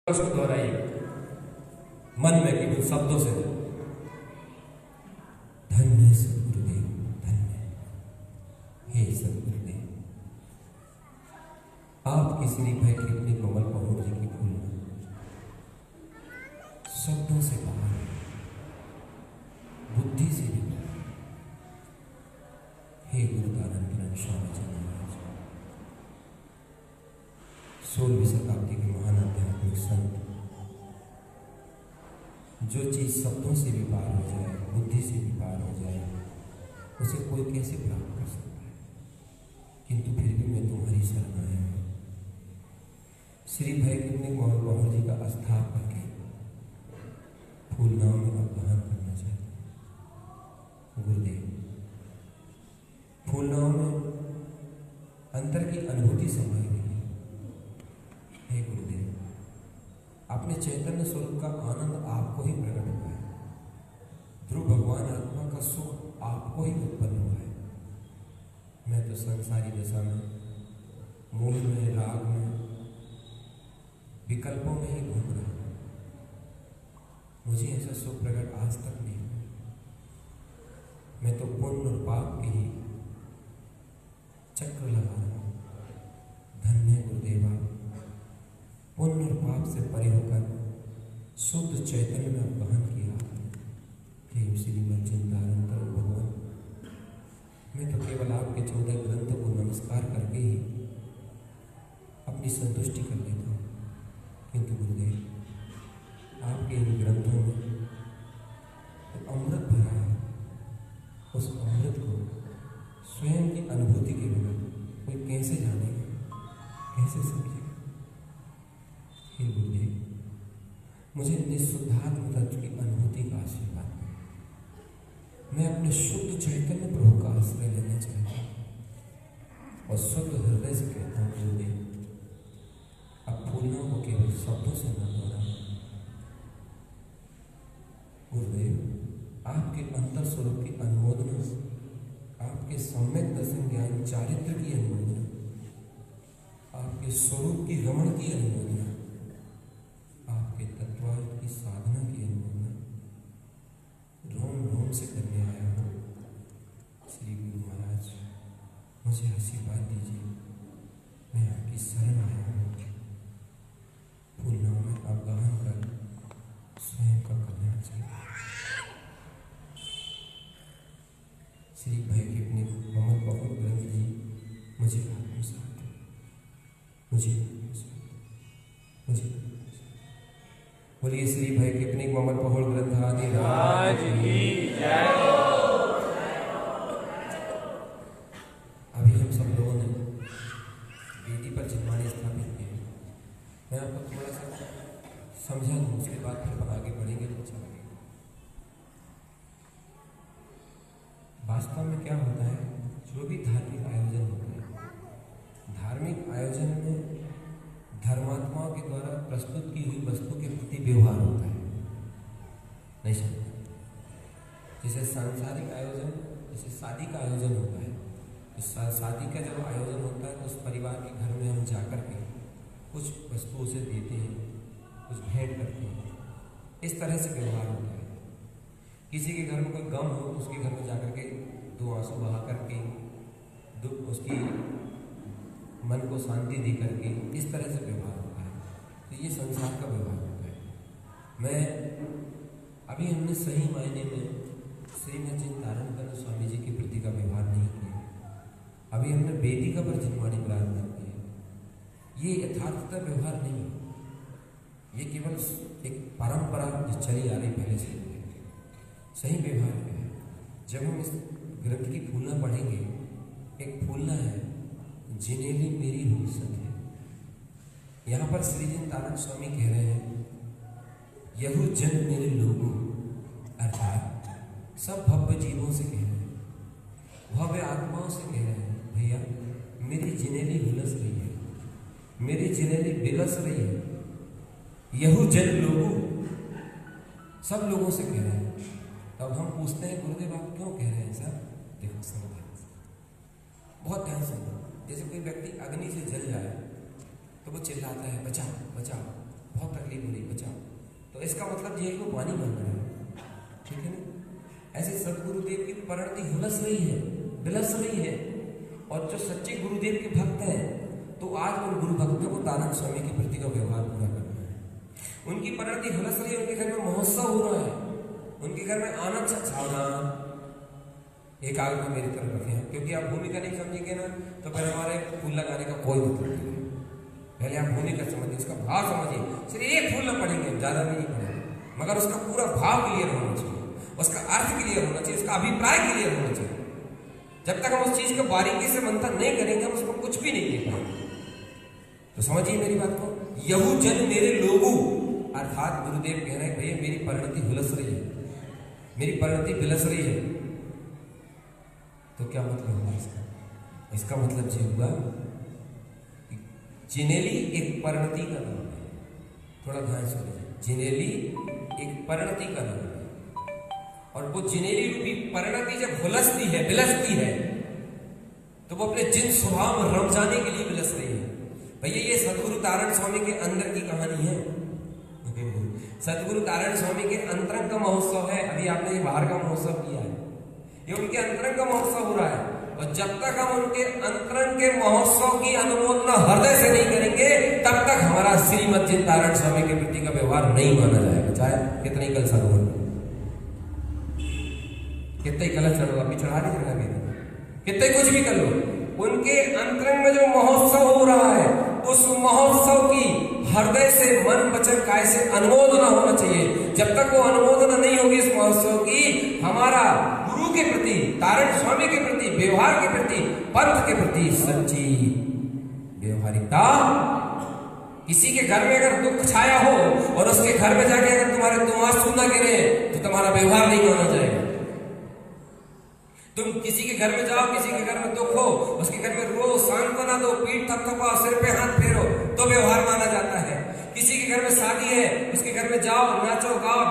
उसको दोहराइए मन में केवल शब्दों से। धन्य सदगुरुदेव, धन्य हे सदगुरुदेव, आपकी श्री भाई कितनी कमल पहुंच जी की फूल शब्दों से बाहर, बुद्धि से भी बाहर। हे गुरुदानंद स्वामी जी महाराज, 16वीं शताब्दी के महान आध्यात्मिक संत, जो चीज शब्दों से भी पार हो जाए, बुद्धि से भी पार हो जाए, उसे कोई कैसे प्राप्त कर सकता है। किंतु फिर भी मैं तुम्हारी शरण आया हूं। श्री भाई कितने गौर जी का स्थाप करके फूल नाव में अपहरण करना चाहते हैं। गुरुदेव, फूल नाव में अंतर की अनुभूति समाई रही है। हे गुरुदेव, अपने चैतन्य स्वरूप का आनंद आपको ही प्रकट हुआ है। ध्रुव भगवान आत्मा का सुख आपको ही उत्पन्न हुआ है। मैं तो संसारी दशा में, मोह में, राग में, विकल्पों में ही घूम रहा हूं। मुझे ऐसा सुख प्रकट आज तक नहीं हुआ। मैं तो पुण्य और पाप के ही चक्र लगा रहा हूं। धन्य गुरुदेवा, पुण्य और पाप से परे होकर शुद्ध चैतन्य में अपहरण किया। हे श्रीमद चिंतारंतर भगवान, मैं तो केवल आपके 14 ग्रंथों को नमस्कार करके ही अपनी संतुष्टि कर लेता हूँ। किंतु गुरुदेव, आपके इन ग्रंथों में तो अमृत भरा है। उस अमृत को स्वयं की अनुभूति के बिना कोई कैसे जानेगा, कैसे समझेगा। हे गुरुदेव, मुझे निःशुद्धात्म तत्व की अनुभूति का आशीर्वाद दो। मैं अपने शुद्ध चैतन्य प्रभु का आश्रय लेना चाहता हूँ और शुद्ध हृदय से कहता हूँ, गुरुदेव, अब फूलों को केवल शब्दों से न दोहरा। गुरुदेव, आपके अंतर स्वरूप की अनुमोदना, आपके सम्यक दर्शन ज्ञान चारित्र की अनुमोदना, आपके स्वरूप की रमण की अनुमोदना, आपके तत्वार्थ की साधना की अनुमोदना रोम रोम से करने आया हूँ। श्री गुरु महाराज, मुझे आशीर्वाद दीजिए। मैं आपकी शरण आया हूँ। फूल नाव में अवगाहन कर स्वयं का कल्याण चाहिए। श्री भाई के अपने ममल बहुत ग्रंथ जी, मुझे आत्मसात दो, मुझे बोलिए श्री भाई के अपने ममल पहोल ग्रंथ आदि राज की जय। अभी हम सब लोगों ने वेदी पर जिनवाणी स्थापित किए। मैं आपको थोड़ा सा समझा दूँ, उसके बाद फिर आगे बढ़ेंगे तो अच्छा लगेगा। वास्तव में क्या होता है, जो भी धार्मिक आयोजन होते हैं, धार्मिक आयोजन में धर्मात्माओं के द्वारा प्रस्तुत की हुई वस्तु के प्रति व्यवहार होता है, नहीं समझ। जैसे सांसारिक आयोजन, जैसे शादी का आयोजन होता है, तो शादी का जब आयोजन होता है तो उस परिवार के घर में हम जाकर के कुछ वस्तु उसे देते हैं, कुछ भेंट करते हैं। इस तरह से व्यवहार होता है। किसी के घर में कोई गम हो तो उसके घर में जाकर के 2 आंसू बहा करके दुख, उसकी मन को शांति दे करके, इस तरह से व्यवहार होता है। तो ये संसार का व्यवहार होता है। अभी हमने सही मायने में श्रीमद चिंतारंतर स्वामी जी के प्रति का व्यवहार नहीं किया। अभी हमने वेदिका पर जिनवाणी प्रार्थना की है। ये यथार्थता व्यवहार नहीं, ये केवल एक परंपरा जो चली आ रही पहले से है। सही व्यवहार है। जब हम इस ग्रंथ की फूलना पढ़ेंगे, एक फूलना है, जिनेली मेरी हुसत है। यहाँ पर श्री चिंतारंतर स्वामी कह रहे हैं, यहु जन मेरे लोगों, अर्थात सब भव्य जीवों से कह रहे हैं, भव्य आत्माओं से कह रहे हैं, भैया मेरी जिनेली हुलस रही है, मेरी जिनेली बिलस रही है। यहु जन लोगों, सब लोगों से कह रहे हैं। तब हम पूछते हैं, गुरुदेव आप क्यों कह रहे हैं सर? देखो समझ, बहुत ध्यान से। जैसे कोई व्यक्ति अग्नि से जल जाए तो वो चिल्लाता है, बचाओ बचाओ। बहुत तकलीफ हो रही, बचाओ। तो इसका मतलब ये है कि वो पानी मांग रहा है, ठीक है ना। ऐसे सदगुरुदेव की परिणति हुलस रही है, बिलस रही है। और जो सच्चे गुरुदेव के भक्त हैं, तो आज उन गुरु भक्तों को तानंद स्वामी के प्रति का व्यवहार पूरा करना है। उनकी परिणति हुलस रही है, उनके घर में महोत्सव हो रहा है, उनके घर में आनंद सावधान एक आग को मेरी तरफ रखे हैं, क्योंकि आप भूमिका नहीं समझेंगे ना तो फिर हमारे फूल लगाने का कोई मतलब नहीं है। पहले आप भूमिका समझिए, उसका भाव समझिए। सिर्फ एक फूल न पढ़ेंगे, ज्यादा भी नहीं पढ़ेंगे, मगर उसका पूरा भाव क्लियर होना चाहिए, उसका अर्थ क्लियर होना चाहिए, उसका अभिप्राय क्लियर होना चाहिए। जब तक हम उस चीज को बारीकी से मंथन नहीं करेंगे, हम उसको कुछ भी नहीं दे पाएंगे। तो समझिए मेरी बात को। यहू जन मेरे लोगों, अर्थात गुरुदेव कह रहे हैं भैया मेरी परिणति हुलस रही है, मेरी परिणति बिलस रही है। तो क्या मतलब हुआ इसका? इसका मतलब ये हुआ कि जिनेली एक परिणति का नाम है। थोड़ा ध्यान से सुनिए, जिनेली एक परिणति का नाम है। और वो जिनेली रूपी परिणति जब हुलसती है, बिलसती है, तो वो अपने जिन स्वभाव में रम जाने के लिए बिलस रही है। भैया ये सदगुरु तारण स्वामी के अंदर की कहानी है। सदगुरु तारण स्वामी के अंतरंग का महोत्सव है। अभी आपने ये बाहर का महोत्सव किया है, ये उनके अंतरंग का महोत्सव हो रहा है। और जब तक हम उनके अंतरंग के महोत्सव की अनुमोदना हृदय से नहीं करेंगे, तब तक हमारा श्रीमद जिन तारण स्वामी के प्रति का व्यवहार नहीं माना जाएगा। चाहे कितने ही कलश हो, कितने ही कलश चढ़ो, अभी चढ़ा नहीं चढ़ा मेरे, कितने कुछ भी कर लो, उनके अंतरंग में जो महोत्सव हो रहा है, उस महोत्सव की हृदय से, मन वचन काय से अनुमोदना होना चाहिए। जब तक वो अनुमोदना नहीं होगी इस महोत्सव की, हमारा गुरु के प्रति, तारण स्वामी के प्रति, व्यवहार के प्रति, पंथ के प्रति सच्ची व्यवहारिकता। किसी के घर में अगर दुख छाया हो और उसके घर में जाके अगर तुम आंसू ना गिरे, तो तुम्हारा व्यवहार नहीं माना जाएगा। तुम किसी के घर में जाओ, किसी के घर में दुख हो, उसके घर में रो, सांत्वना दो, पीठ थपथपाओ, सिर पे हाथ फेरो, तो व्यवहार माना जाता है। किसी के घर में शादी है, उसके घर में जाओ, नाचो, गाओ,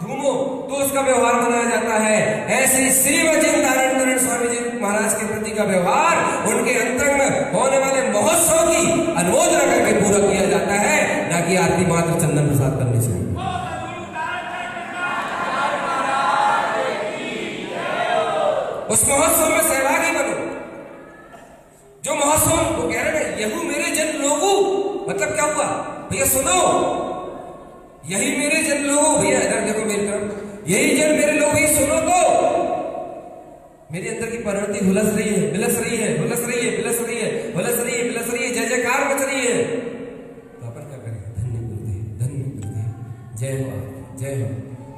धूमो, तो उसका व्यवहार मनाया जाता है। ऐसे श्रीमद जिन तारण स्वामी जी महाराज के प्रति का व्यवहार उनके अंतरंग में होने वाले महोत्सव की अनुमोदना करके पूरा किया जाता है, ना कि आरती मात्र चंदन प्रसाद करने से। उस महोत्सव में सहभागी बनो। जो महोत्सव वो कह रहे हैं यहू मेरे जन लोगों, मतलब क्या हुआ भैया? सुनो, यही मेरे जन लोगों, भैया इधर देखो मेरी तरफ, यही जन मेरे लोग, ये सुनो तो मेरे अंदर की परिणति हुलस रही है, बिलस रही है, हुलस रही है, बिलस रही है, हुलस रही है, बिलस रही है, जय जयकार मच रही है। तो अपन क्या करें? धन्य गुरुदेव, धन्य गुरुदेव, जय हो, जय हो।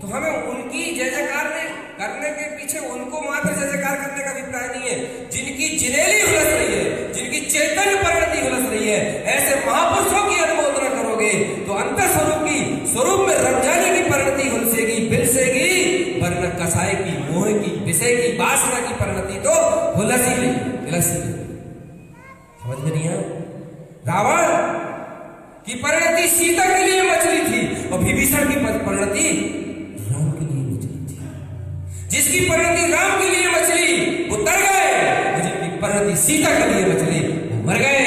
तो हमें उनकी जय जयकार करने के पीछे उनको मात्र जय जयकार करने का अभिप्राय नहीं है। जिनकी जिनेली हुलस रही है, जिनकी चैतन्य परिणति हुलस रही है, ऐसे महापुरुषों की अनुमोदना करोगे तो अंतर स्वरूप में रम जाने की परिणति हुलसेगी, बिलसेगी, वरना कसाय की, मोह की, विषय की, वासना की परिणति तो हुलस ही नहीं। समझ में नहीं आया? रावण की परिणति सीता के लिए मछली थी और विभीषण की परिणति राम के लिए मछली थी। जिसकी परिणति राम के लिए मछली वो तर गए, जिनकी परिणति सीता के लिए मछली वो मर गए।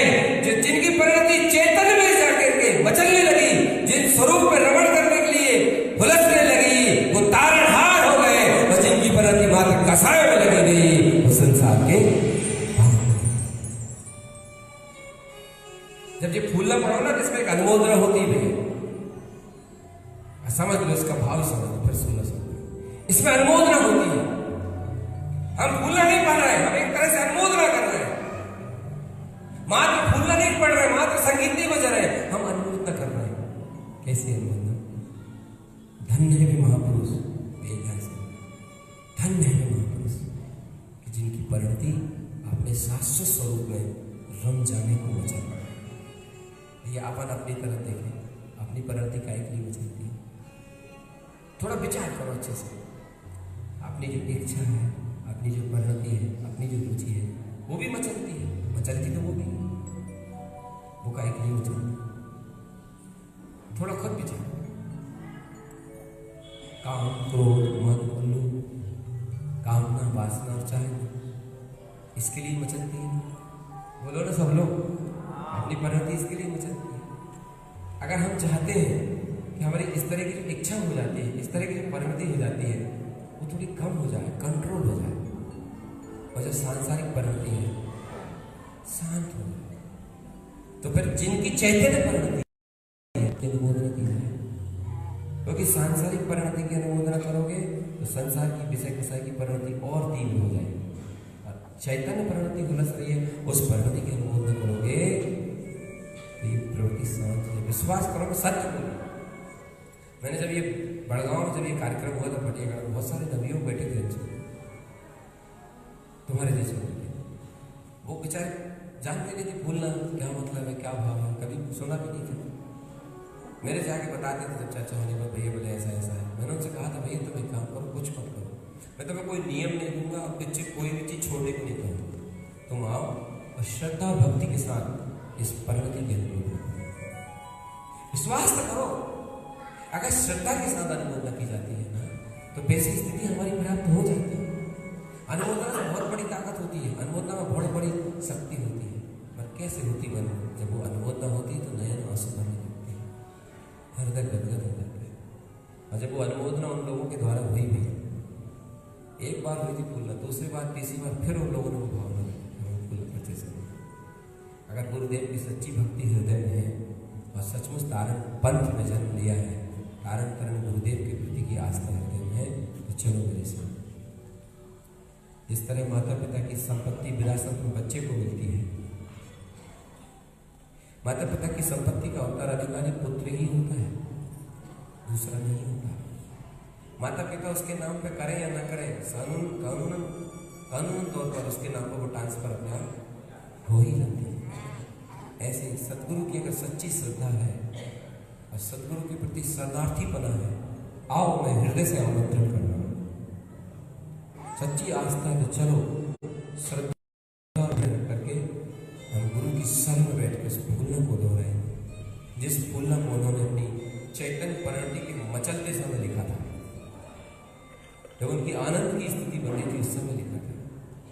जिनकी परिणति चेतन में जाकर के मचलने लगी, जिन स्वरूप में रमण करने के लिए हुलसने लगी, वो तारणहार हो गए। और जिनकी परिणति मात्र कसाय में लगी गई, वो संसार के। जब ये फूलना पड़ो ना, जिसमें एक अनुमोदना होती है, समझ लो इसका भाव, समझ लो, फिर सुनना समझ। इसमें अनुमोदना होती है। हम फूलना नहीं पढ़ रहे, हम एक तरह से अनुमोदना कर रहे हैं। मात्र फूलना नहीं पढ़ रहे, मात्र संगीत नहीं बजा रहे, हम अनुमोदना कर रहे हैं। कैसे अनुमोदना? धन्य है वे महापुरुष, धन्य है वे महापुरुष कि जिनकी परिणति अपने शाश्वत स्वरूप में रम जाने को बचा। ये अपन अपनी तरफ देखें, अपनी परिणति काय के लिए बचती है? थोड़ा विचार करो अच्छे से। अपनी जो इच्छा है, अपनी जो परिणति है, अपनी जो रुचि है, वो भी मचलती है, मचलती तो वो भी, वो काय के लिए मचलती? थोड़ा खुद विचार। काम, क्रोध, मद, उल्लू, कामना, वासना और चाहना, इसके लिए मचलती है। बोलो ना सब लोग, अपनी परिणति इसके लिए मचलती है। अगर हम चाहते हैं कि हमारी इस तरह की जो इच्छा हो जाती है, इस तरह की जो परिणति हो जाती है, वो थोड़ी कम हो जाए, कंट्रोल हो जाए, और जो सांसारिक परिणति है शांत हो जाए, तो फिर जिनकी चैतन्य परिणति की अनुमोदना की जाए। क्योंकि सांसारिक परिणति की अनुमोदना करोगे तो संसार की विषय विषय की परिणति और तीव्र हो जाएगी। चैतन्य परिणति हुलस रही है, उस परिणति की अनुमोदना करोगे तो ये प्रवृत्ति शांत है। विश्वास करोगे, सत्य बोलो। मैंने जब ये बड़गांव में जब ये कार्यक्रम हुआ था भटियागढ़ में, बहुत सारे नवियों बैठे थे तुम्हारे जैसे बैठे, वो बेचारे जानते नहीं थे भूलना क्या मतलब है, क्या भाव है, कभी सुना भी नहीं था। मेरे जाके बताते थे जब चर्चा होने पर, भैया बोले ऐसा ऐसा है। मैंने उनसे कहा था भैया तुम एक काम करो, कुछ मत करो, मैं तुम्हें कोई नियम नहीं दूंगा, अब पीछे कोई भी चीज छोड़ने को नहीं कहूँगा, तुम आओ और श्रद्धा भक्ति के साथ इस परिणति के अनुमोदन करो। विश्वास तो करो। अगर श्रद्धा के साथ अनुमोदना की जाती है ना, तो वैसी स्थिति हमारी प्राप्त हो जाती है। अनुमोदना से बहुत बड़ी ताकत होती है, अनुमोदना में बहुत बड़ी शक्ति होती है। पर कैसे होती है? जब वो अनुमोदना होती है तो नयन आंसू बहने लगते हैं, हृदय गदगद हो जाते हैं। और जब वो अनुमोदना उन लोगों के द्वारा हुई भी, एक बार हुई थी फूलना, दूसरी बार, तीसरी बार फिर उन लोगों ने वो भावना फूल करते समय, अगर गुरुदेव की सच्ची भक्ति हृदय में है और सचमुच तारण पंथ में जन्म लिया है, तारण करण गुरुदेव के प्रति की आस्था हृदय में है, तो चलो मेरे साथ। इस तरह माता पिता की संपत्ति विरासत में बच्चे को मिलती है। माता पिता की संपत्ति का उत्तराधिकारी पुत्र ही होता है, दूसरा नहीं होता। माता पिता उसके नाम पे करें या ना करें, कानून तौर पर उसके नाम पर वो ट्रांसफर अपने आप हो ही जाती है। ऐसे सदगुरु की अगर सच्ची श्रद्धा है और सदगुरु के प्रति शरणार्थीपना है, आओ मैं हृदय से आमंत्रण कर रहा हूं, सच्ची आस्था में चलो, श्रद्धा करके हम गुरु की शरण में बैठ के उस फूलना को दोहराएंगे, जिस फूलना को उन्होंने अपनी चैतन्य परिणति के मचलते समय लिखा था, जब उनकी आनंद की स्थिति बनी थी उस समय लिखा था।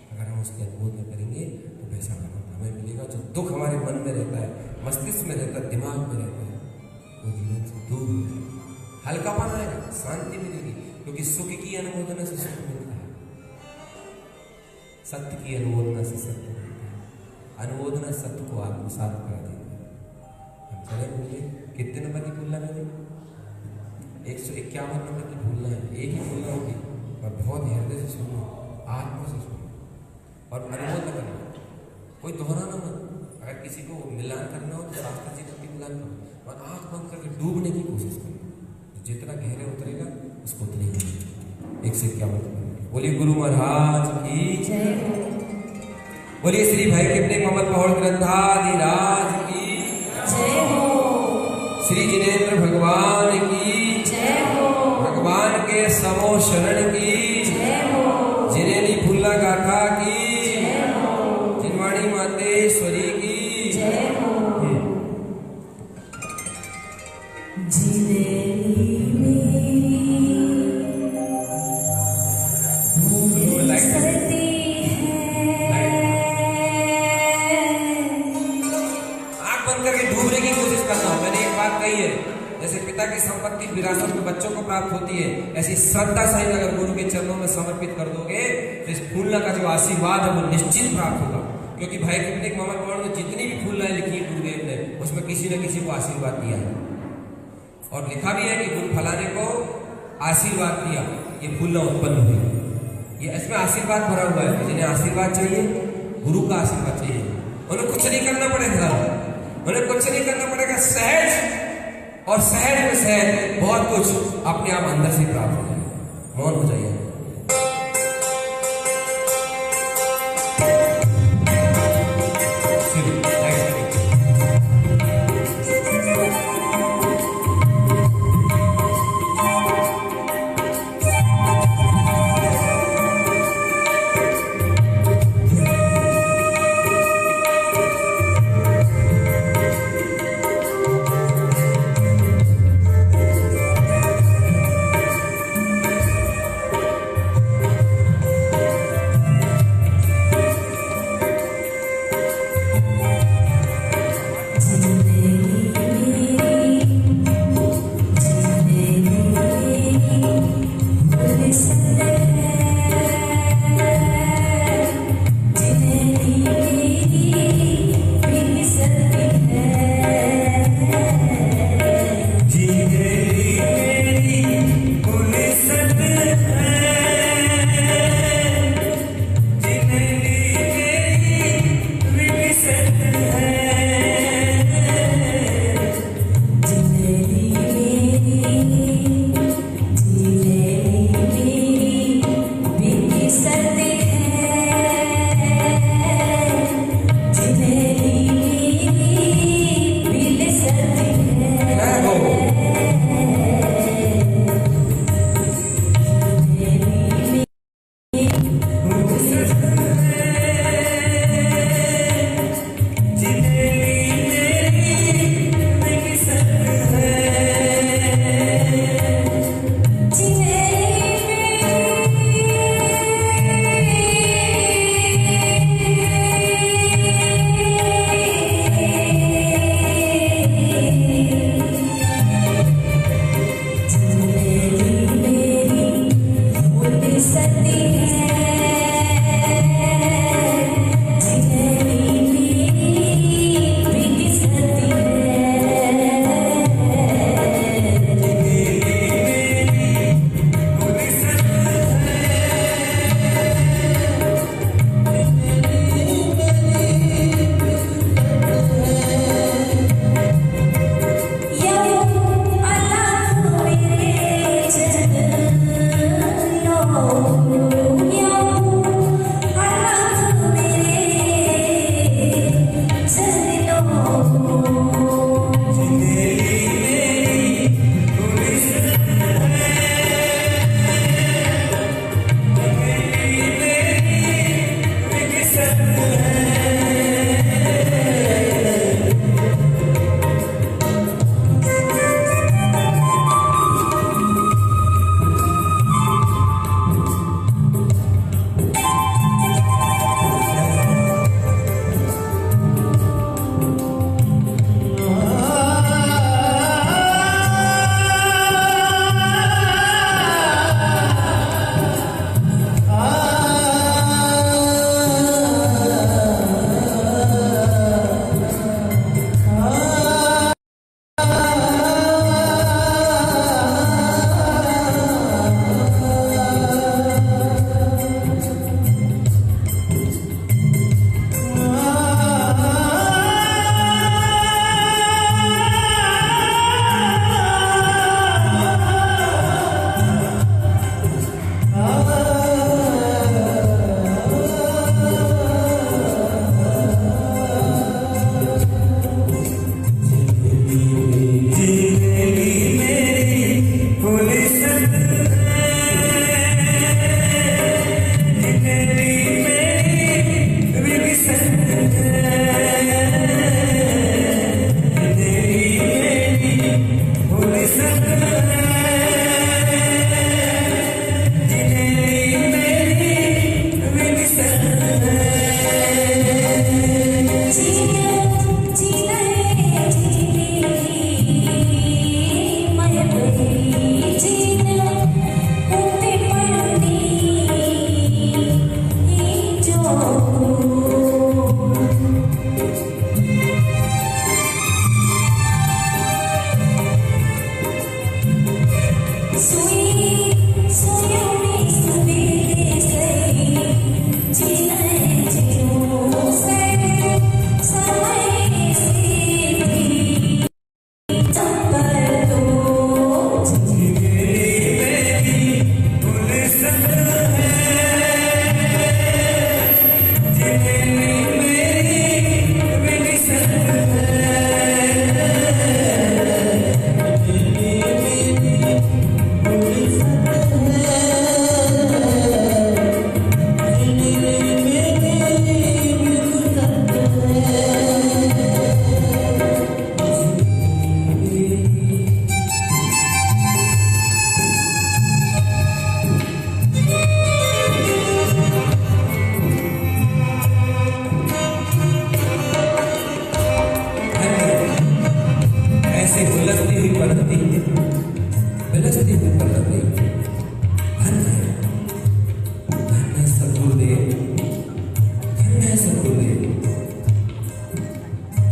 अगर हम उसकी अनुमोदना करेंगे तो वैसा हमें मिलेगा। जो दुख हमारे मन में रहता है, मस्तिष्क में रहता है, दिमाग में रहता है, वो जीवन से दूर हो जाएगा, हल्कापन आएगा, शांति मिलेगी। क्योंकि सुख की अनुमोदना से सुख मिलता है, सत्य की अनुमोदना से सत्य मिलता है। अनुमोदना सत्य को आत्मसात करा देता है। हम चले बोलिए कितने नंबर की भूलना है? 151 नंबर की भूलना है। एक ही भूलना होगी और बहुत हृदय से सुनो, आत्मा से सुनो और अनुमोदन करना, कोई दोहराना मत। अगर किसी को मिलान करना हो तो शास्त्र जी का मिलान करो और आंख बंद करके डूबने की कोशिश करो, जितना गहरे उतरेगा उसको उतनी ही। 151 बोलिए गुरु महाराज की जय, बोलिए श्री भाई कितने कमल पहड़ ग्रंथाधिराज की जय हो, श्री जिनेन्द्र भगवान की जय हो, भगवान के समो शरण की जय हो, जिनेली फूला गाथा की जय हो, जिनवाणी मातेश्वरी की जय हो। जैसे पिता की संपत्ति विरासत में बच्चों को प्राप्त होती है, ऐसी श्रद्धा सहित अगर गुरु के चरणों में समर्पित कर दोगे तो इस फूलना का जो आशीर्वाद है वो निश्चित प्राप्त होगा। क्योंकि भाई कितने कमल पौड़ में जितनी भी फूलनाएं लिखी है गुरुदेव ने, उसमें किसी न किसी को आशीर्वाद दिया है और लिखा भी है कि गुरु फलाने को आशीर्वाद दिया, ये फूलना उत्पन्न हुई। ये इसमें आशीर्वाद भरा हुआ है। जिन्हें आशीर्वाद चाहिए, गुरु का आशीर्वाद चाहिए, उन्हें कुछ नहीं करना पड़ेगा, उन्हें कुछ नहीं करना पड़ेगा, सहज और सहज में सहज बहुत कुछ अपने आप अंदर से प्राप्त हो जाएगा। मौन हो जाइए।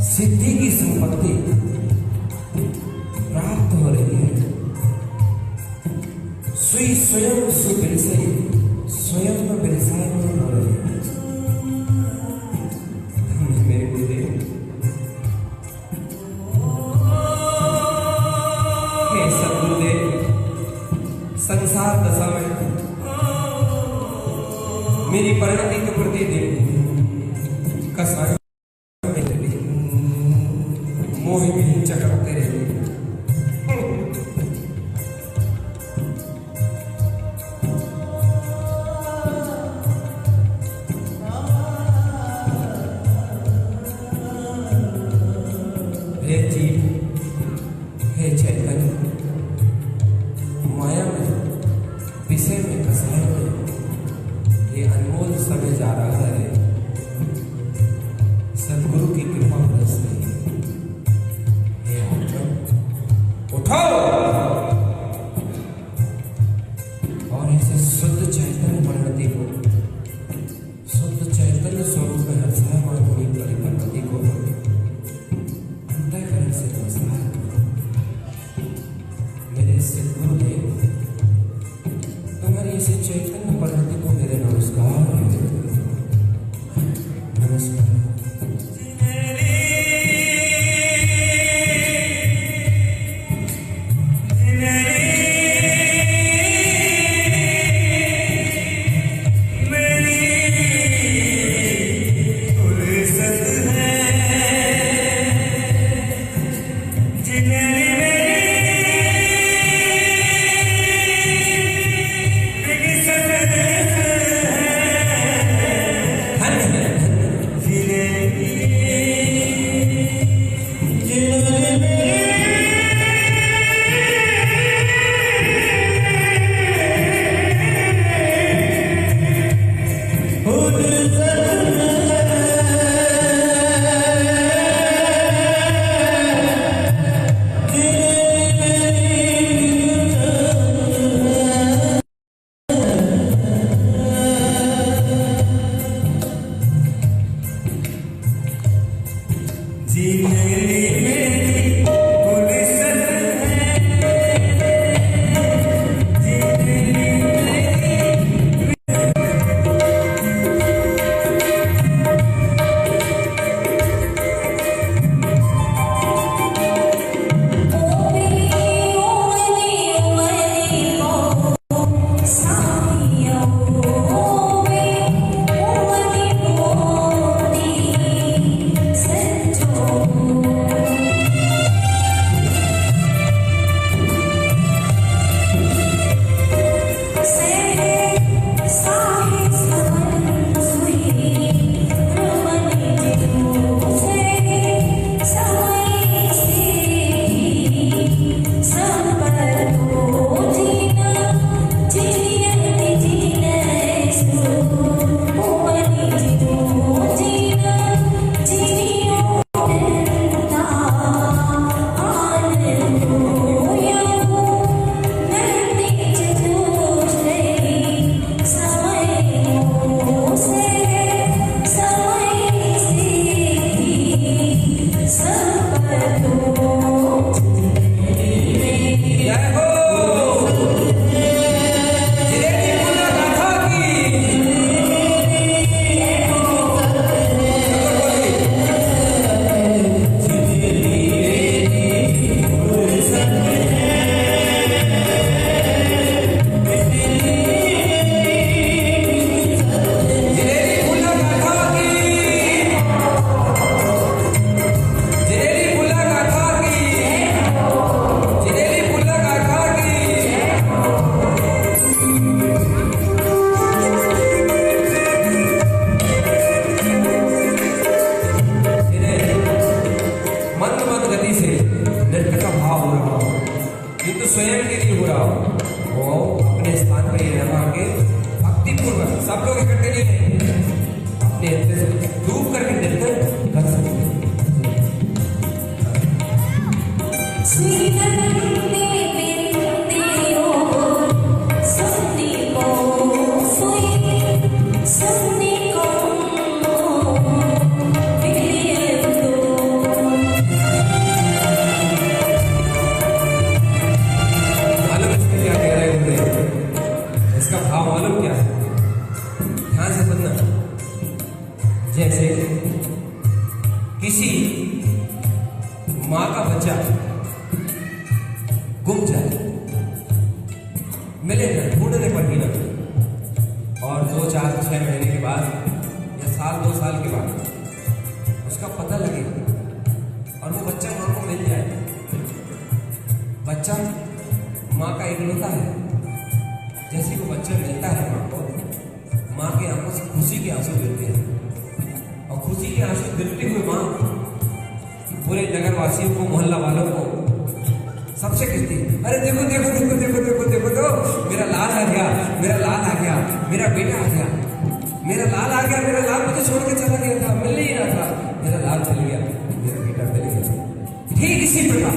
सिद्धि की संपत्ति प्राप्त हो रही है। स्वयं सुबिरसई स्वयं में बिरसाई हो रही है। मेरे गुरुदेव, हे सद्गुरुदेव, संसार दशा में मेरी परिणति के प्रति दिन कसाई मोह में चकरते रहे। हे जीव, हे चैतन्य, माया में, विषय में, कसाय में ये अनमोल समय जा रहा है। सद्गुरु की कृपा बरस रही है। उठो और ऐसे शुद्ध चैतन्य परिणति को, शुद्ध चैतन्य स्वरूप में हर्षायमान होने वाली परिणति को अंतःकरण से नमस्कार करो। मेरे सद्गुरुदेव, तुम्हारी ऐसे चैतन्य परिणति को मेरे नमस्कार। नमस्कार। Thank you. एंटरटेनमेंट के लिए हो रहा हो, वो अपने स्थान पर ही रहना के भक्तिपूर्वक, सब लोग इकट्ठे नहीं है, अपने अंदर से डूब करके नृत्य कर सकते हैं। जैसे किसी माँ का बच्चा गुम जाए, मिले न, ढूंढने पर भी न, और 2, 4, 6 महीने के बाद या साल 2 साल के बाद उसका पता लगे और वो बच्चा माँ को मिल जाए। बच्चा माँ का इकलौता है, जैसे वो बच्चा मिलता है माँ को, माँ के आंखों से खुशी के आंसू गिरते हैं, और खुशी के आंसू गिरते हुए माँ पूरे नगर वासियों को, मोहल्ला वालों को, सबसे कहती है, अरे देखो देखो देखो देखो देखो देखो तो मेरा लाल आ गया, मेरा लाल आ गया, मेरा बेटा आ गया, मेरा लाल आ गया, मेरा लाल मुझे छोड़ के चला गया था, मिल नहीं रहा था, मेरा लाल मिल गया, मेरा बेटा मिल गया। ठीक इसी प्रकार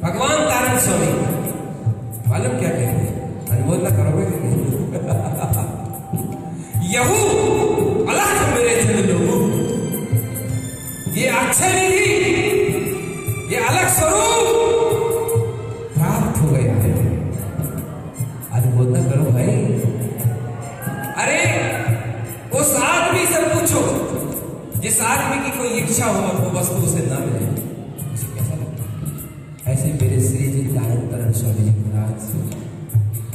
भगवान तारण स्वामी मालूम क्या कहते हैं, अनुमोदन करोगे कि नहीं? यहू अलग मेरे जन लोगों, ये अक्षय निधि, ये अलग स्वरूप प्राप्त हो गया है। अनुमोदन करो भाई। अरे उस आदमी से पूछो जिस आदमी की कोई इच्छा हो और वो वस्तु उसे ना मिले, उसे कैसा लगता है? ऐसे मेरे श्री जी तारण स्वामी जी महाराज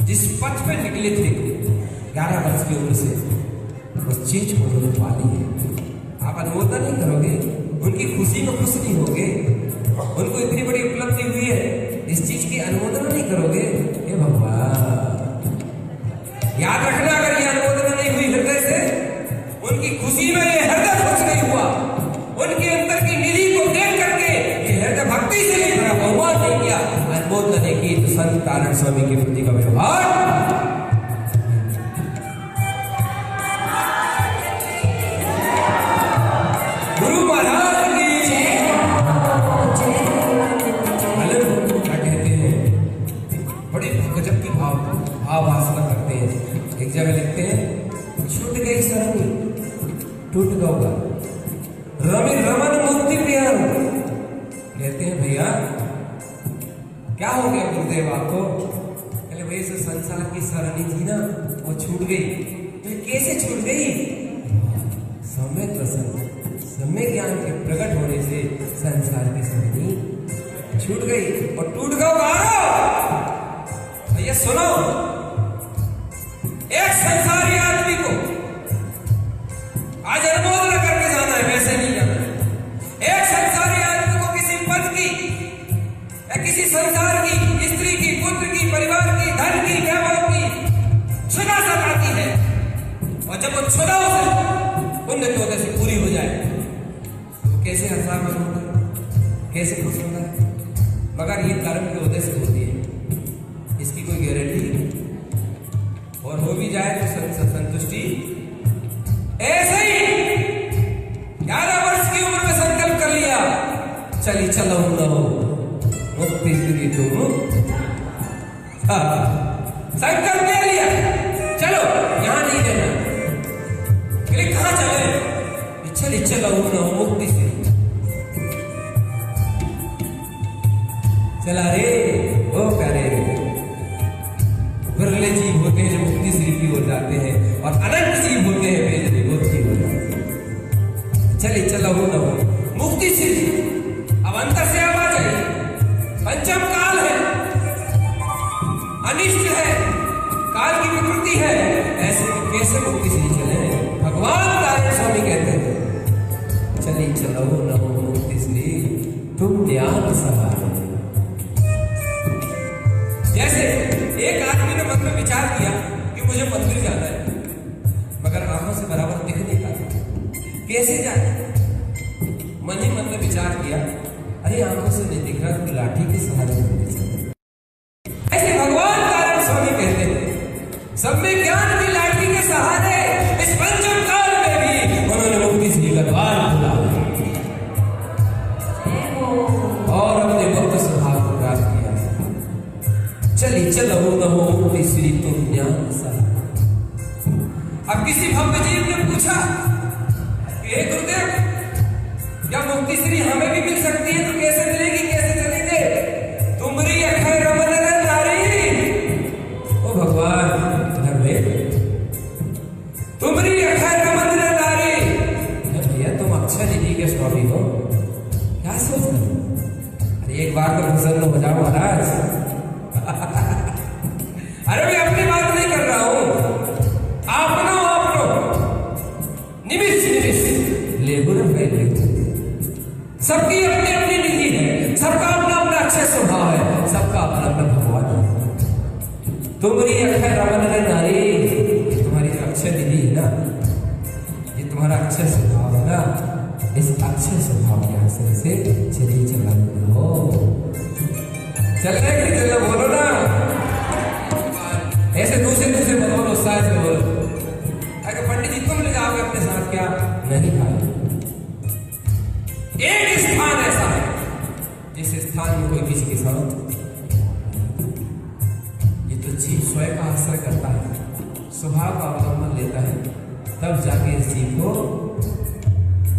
जिस पथ पे निकले थे 11 वर्ष की उम्र से, उस चीज को उन्होंने पाली है। आप अनुमोदन नहीं करोगे, उनकी खुशी में खुश नहीं होगे, उनको इतनी बड़ी उपलब्धि हुई है, इस चीज की अनुमोदन नहीं करोगे? हे भगवान, याद रखना, अगर ये अनुमोदन नहीं हुई हृदय से, उनकी खुशी में ये हृदय खुश नहीं हुआ, उनके अंदर की निधि को देख करके ये हृदय भक्ति से नहीं भरा, भगवान नहीं किया, अनुमोदन नहीं की, तो संत तारण स्वामी के प्रति का व्यवहार टूट गया रवि रमन मुक्ति प्रियम। कहते हैं भैया क्या हो गया गुरुदेव आपको? कहले भाई से संसार की सरणी थी ना, वो छूट गई। तो कैसे छूट गई? सम्यक प्रसन्न, सम्यक ज्ञान के प्रकट होने से संसार की सरणी छूट गई और टूट गया। भैया सुनो, एक संसारी आदमी को आज अनुमोदन करके जाना है, वैसे नहीं जाना है। एक संसारी आदमी को किसी पद की या किसी संसार की, स्त्री की, पुत्र की, परिवार की, धन की, वैभव की क्षुधा सताती है, और जब वो क्षुधा उसे पुण्य के उदय से पूरी हो जाए तो कैसे हर्षामन होता है, कैसे खुश होता है? मगर ये कर्म के उदय से होती है, इसकी कोई गारंटी नहीं, और हो भी जाए तो संतुष्टि ऐसे ही 11 वर्ष की उम्र में संकल्प कर लिया, चली चलो लो मुक्ति श्री तुम, संकल्प ले लिया, चलो यहां नहीं रहना। बोले कहां चले? चली चलो लो मुक्ति श्री। चला रे ओ करे, बिरले जीव होते हैं जो मुक्ति श्री की ओर जाते हैं, और अनंत जीव होते हैं वे जो विमुक्त की ओर जाते हैं। चले चलो हो न हो मुक्ति श्री। अब अंतर से आवाज है, पंचम काल है, अनिष्ट है, काल की विकृति है, ऐसे में कैसे मुक्ति श्री चले? भगवान तारण स्वामी कहते हैं चली चलो न हो मुक्ति श्री, तुम ज्ञान सहारे। जैसे एक आदमी ने मन में विचार किया कि मुझे मंदिर जाना है, मगर आंखों से बराबर दिख नहीं पाता, कैसे जाए? मन ही मन में विचार किया, अरे आंखों से नहीं दिख रहा तो लाठी के सहारे मंदिर जाना। सब में ज्ञान की लाठी के सहारे इस पंचम काल में भी उन्होंने मुक्ति श्री का द्वार खोला और अपने भक्त स्वभाव को प्राप्त किया। चलिए चलो नमो मुक्ति श्री तुम ज्ञान सा। अब किसी भक्त जीव ने पूछा हे गुरुदेव, क्या मुक्ति श्री हमें भी मिल सकती है? तो कैसे मिलेगी, कैसे चलेंगे? तुमरी अखय रमन नारी। ओ भगवान तुमरी अखय रमन नारी। भैया तुम अक्षय निधि के स्वामी हो, क्या सोच रहे हो? अरे एक बार तो प्रसन्न हो जाओ महाराज। अरे मैं अपनी बात नहीं कर रहा हूं, आपनो निमिष ले गुरु सबकी अपनी अपनी निधि है, सबका अपना अपना अच्छे स्वभाव है, सबका अपना अपना भगवान है। तुम्हारी अक्षय रमन नारी, तुम्हारी अक्षय निधि है ना, ये तुम्हारा अक्षय स्वभाव है ना, इस अक्षय स्वभाव के आश्रय से चलिए चला हो। चल रहे कि चलो बोलो ना, ऐसे दूसरे दूसरे बोलो, उत्साह से बोलो। अगर पंडित जी तुम ले जाओगे अपने साथ, क्या नहीं खाए? एक स्थान ऐसा है जिस स्थान में कोई किसी के साथ, ये तो जीव स्वयं का आश्रय करता है, स्वभाव का अवलंबन लेता है, तब जाके इस जीव को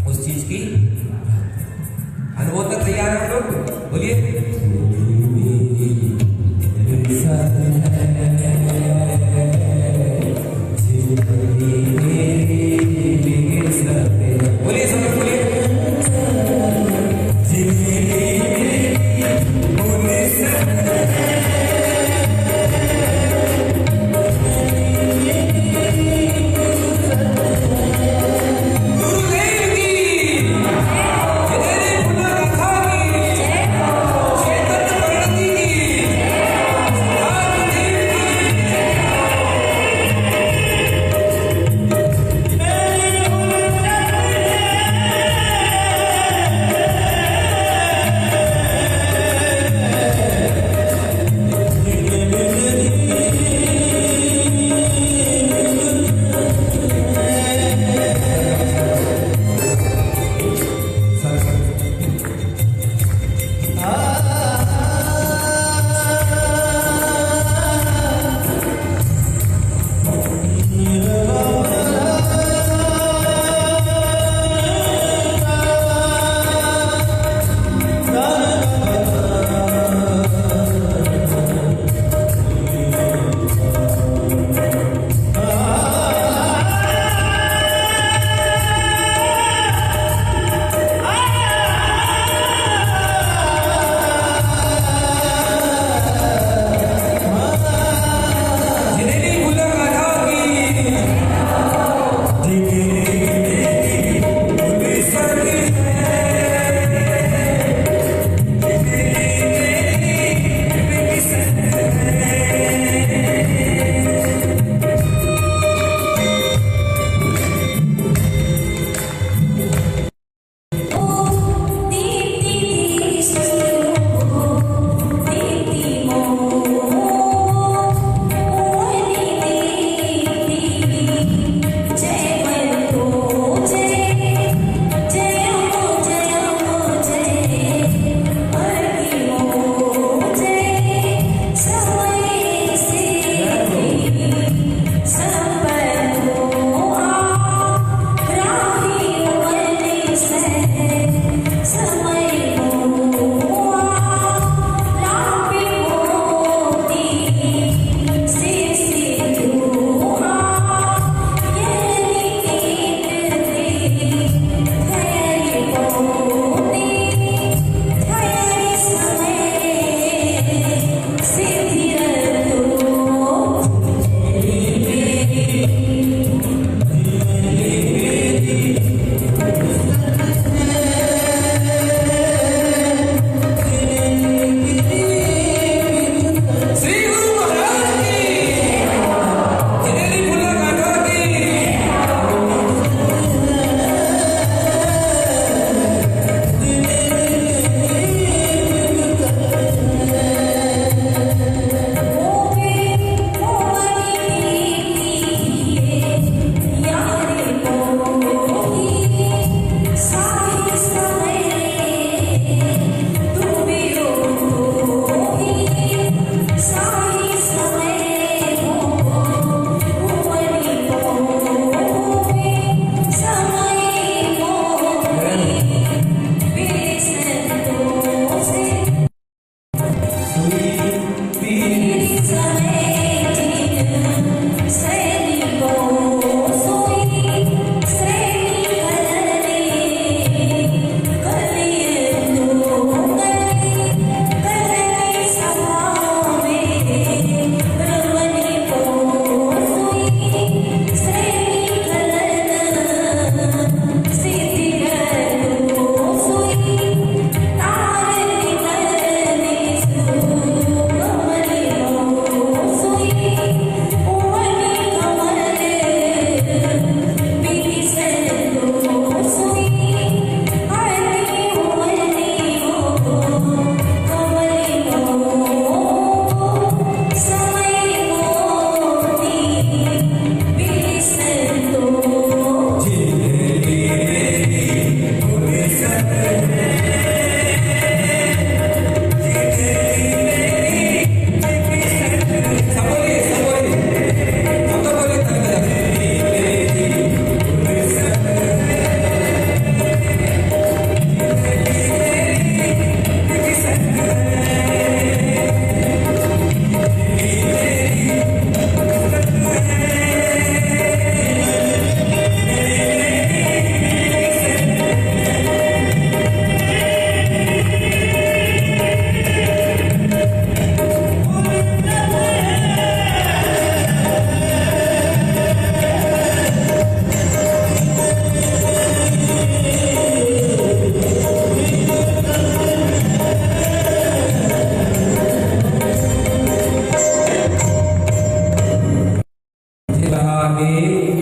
उस चीज की अनुभव तक तैयार है। लोग बोलिए बोलिए सब बोलिए चेतन रागे